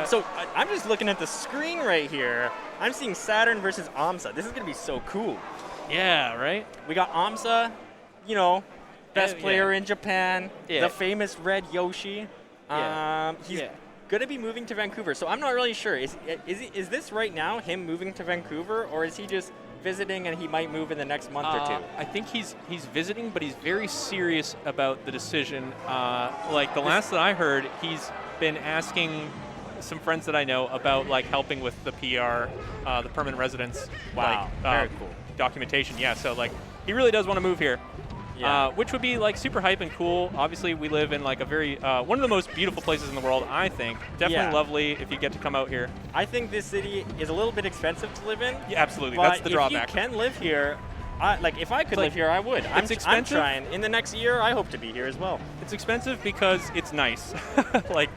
So I'm just looking at the screen right here. I'm seeing Saturn versus aMSa. This is going to be so cool. Yeah, right? We got aMSa, you know, best player in Japan, the famous red Yoshi. He's going to be moving to Vancouver. So I'm not really sure. Is this right now him moving to Vancouver, or is he just visiting and he might move in the next month or two? I think he's visiting, but he's very serious about the decision. Like the last that I heard, he's been asking some friends that I know about like helping with the PR, the permanent residence. Wow, very cool. Documentation. Yeah, so like he really does want to move here. Yeah. Which would be like super hype and cool. Obviously, we live in like a very one of the most beautiful places in the world. I think definitely lovely if you get to come out here. I think this city is a little bit expensive to live in. Yeah, absolutely. But that's the drawback. If you can live here, if I could live here, I would. I'm trying. In the next year, I hope to be here as well. It's expensive because it's nice.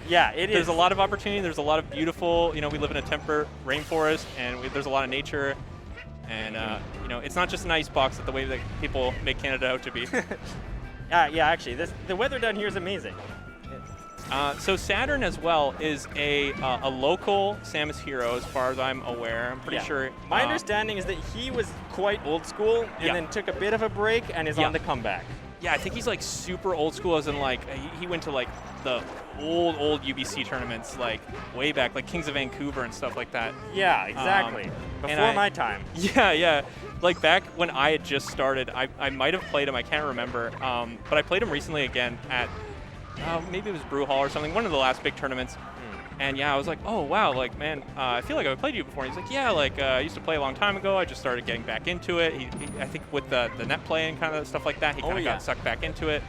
There's a lot of opportunity. There's a lot of beautiful. You know, we live in a temperate rainforest, and there's a lot of nature. And, it's not just an ice box the way that people make Canada out to be. Actually, the weather down here is amazing. So Saturn as well is a local Samus hero as far as I'm aware. I'm pretty sure. My understanding is that he was quite old school and then took a bit of a break and is on the comeback. Yeah, I think he's like super old school as in like he went to like the old UBC tournaments like way back, like Kings of Vancouver and stuff like that. Yeah, exactly. Before my time. Yeah. Like back when I had just started, I might have played him, I can't remember. But I played him recently again at, maybe it was Brew Hall or something, one of the last big tournaments. And I was like, oh, wow, like, man, I feel like I've played you before. And he's like, yeah, like, I used to play a long time ago. I just started getting back into it. I think with the net play and kind of stuff like that, he kind of got sucked back into it.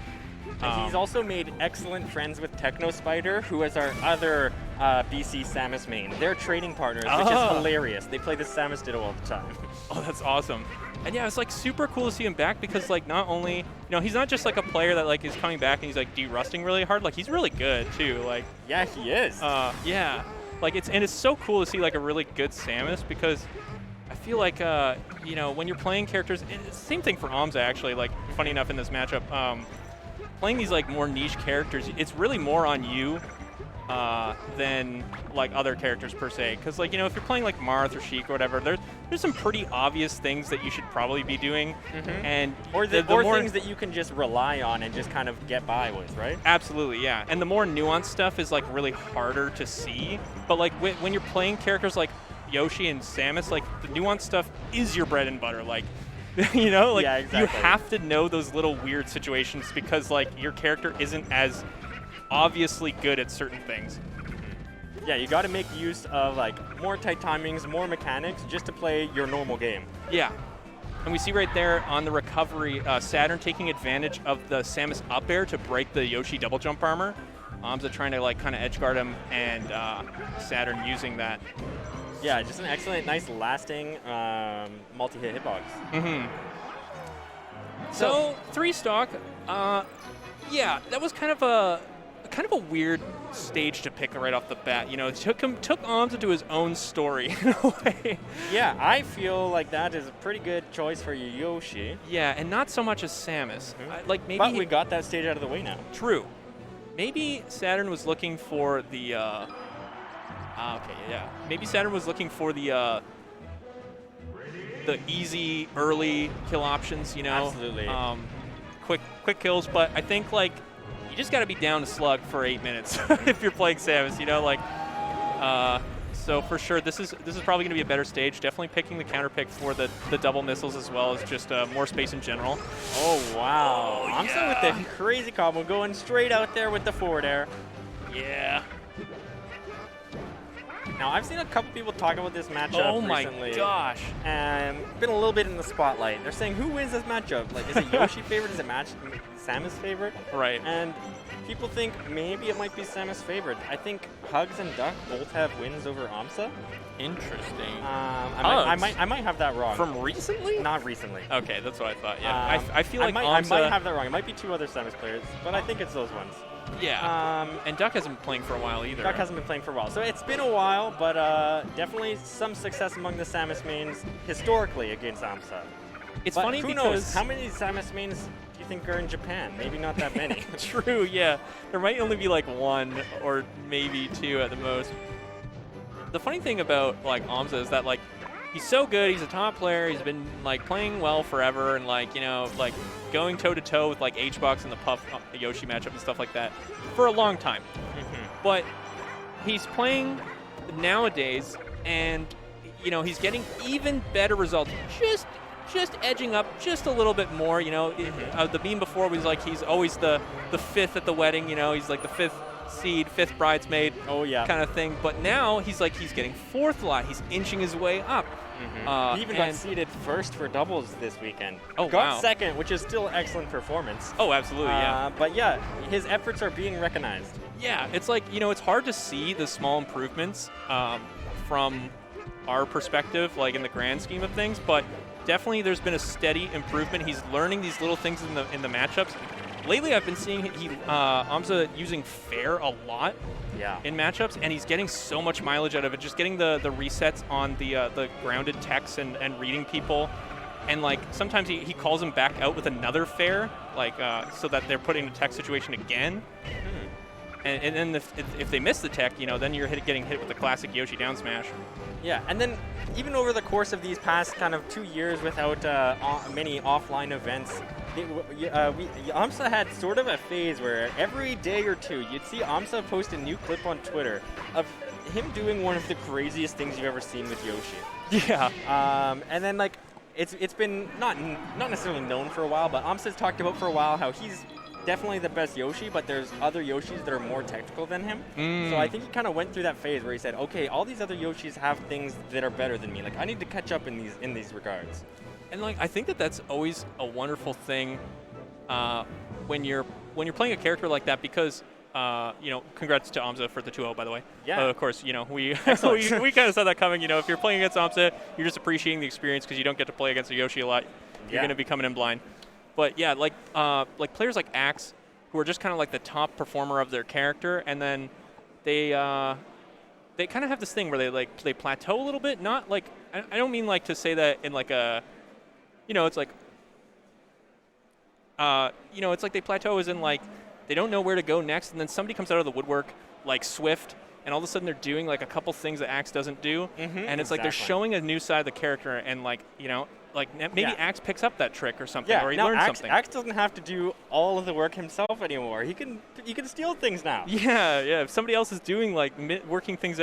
And he's also made excellent friends with Techno Spider, who is our other BC Samus main. They're trading partners, which is hilarious. They play the Samus Ditto all the time. Oh, that's awesome. And yeah, it's like super cool to see him back because like not only, he's not just like a player that like is coming back and he's like de-rusting really hard. Like he's really good too. Like yeah, he is. Like it's so cool to see like a really good Samus because I feel like when you're playing characters, it's the same thing for aMSa actually. Like funny enough in this matchup, playing these like more niche characters, it's really more on you than like other characters per se. Because like if you're playing like Marth or Sheik or whatever, there's some pretty obvious things that you should probably be doing, and or things that you can just rely on and just kind of get by with, right? Absolutely, yeah. And the more nuanced stuff is like really harder to see. But like when you're playing characters like Yoshi and Samus, like the nuanced stuff is your bread and butter. Like you have to know those little weird situations because like your character isn't as obviously good at certain things. Yeah, you got to make use of like more tight timings, more mechanics just to play your normal game. Yeah. And we see right there on the recovery, Saturn taking advantage of the Samus up air to break the Yoshi double jump armor. aMSa trying to like kind of edge guard him, and Saturn using that. Yeah, just an excellent, nice, lasting multi-hit hitbox. So 3 stock, that was kind of a weird stage to pick right off the bat. It took aMSa to his own story in a way. Yeah, I feel like that is a pretty good choice for Yoshi. Yeah, and not so much as Samus. But we got that stage out of the way now. True. Maybe Saturn was looking for the. Maybe Saturn was looking for the easy early kill options. Absolutely. Quick kills, but I think like. You just got to be down to slug for 8 minutes if you're playing Samus, so for sure this is probably going to be a better stage. Definitely picking the counter pick for the double missiles as well as just more space in general. Oh, wow. aMSa with the crazy combo going straight out there with the forward air. Yeah. Now, I've seen a couple people talk about this matchup recently. Oh my gosh. And been a little bit in the spotlight. They're saying, who wins this matchup? Like, is it Yoshi favorite? Is it Samus favorite? Right. And people think maybe it might be Samus favorite. I think Hugs and Duck both have wins over aMSa. Interesting. I might have that wrong. From recently? Not recently. Okay, that's what I thought. Yeah. I feel like I might have that wrong. It might be 2 other Samus players, but I think it's those ones. Yeah. And Duck hasn't been playing for a while either. Duck hasn't been playing for a while. So it's been a while, but definitely some success among the Samus mains historically against aMSa. It's but funny who because knows? How many Samus mains do you think are in Japan? Maybe not that many. True, yeah. There might only be like one or maybe two at the most. The funny thing about like aMSa is that like he's so good, he's a top player, he's been like playing well forever and like, you know, like going toe to toe with like HBox and the Puff Yoshi matchup and stuff like that for a long time. But he's playing nowadays and you know, he's getting even better results. Just edging up just a little bit more, you know. The meme before was like he's always the fifth at the wedding, you know, he's like the fifth seed, fifth bridesmaid kind of thing. But now he's getting fourth a lot. He's inching his way up. He even got seeded first for doubles this weekend. Oh, got wow. second, which is still excellent performance. Oh, absolutely, yeah. But yeah, his efforts are being recognized. Yeah, it's like, you know, it's hard to see the small improvements from our perspective, like in the grand scheme of things, but definitely there's been a steady improvement. He's learning these little things in the matchups. Lately, I've been seeing aMSa using fair a lot in matchups, and he's getting so much mileage out of it. Just getting the resets on the grounded techs and reading people, and like sometimes he calls them back out with another fair, like so that they're putting the tech situation again. And then if they miss the tech, you know, then you're getting hit with the classic Yoshi down smash. Yeah, and then even over the course of these past kind of 2 years without many offline events, aMSa had sort of a phase where every day or two you'd see aMSa post a new clip on Twitter of him doing one of the craziest things you've ever seen with Yoshi. Yeah. And then like it's been not necessarily known for a while, but aMSa's talked about for a while how he's definitely the best Yoshi, but there's other Yoshis that are more technical than him. So I think he kind of went through that phase where he said, okay, all these other Yoshis have things that are better than me. Like I need to catch up in these regards. And like I think that's always a wonderful thing when you're playing a character like that, because you know, congrats to aMSa for the 2-0, by the way. Yeah. Of course, you know, we we kind of saw that coming. You know, if you're playing against aMSa, you're just appreciating the experience because you don't get to play against a Yoshi a lot. You're going to be coming in blind. But yeah, like players like axe, who are just kind of like the top performer of their character, and then they kind of have this thing where they plateau a little bit. Not like I don't mean like to say that in like a, you know, it's like you know, it's like they plateau as in like they don't know where to go next, and then somebody comes out of the woodwork like Swift, and all of a sudden they're doing like a couple things that Axe doesn't do, and it's like they're showing a new side of the character, and like, you know, like maybe Axe picks up that trick or something, or he learns something. Axe doesn't have to do all of the work himself anymore. He can steal things now. Yeah. If somebody else is doing like working things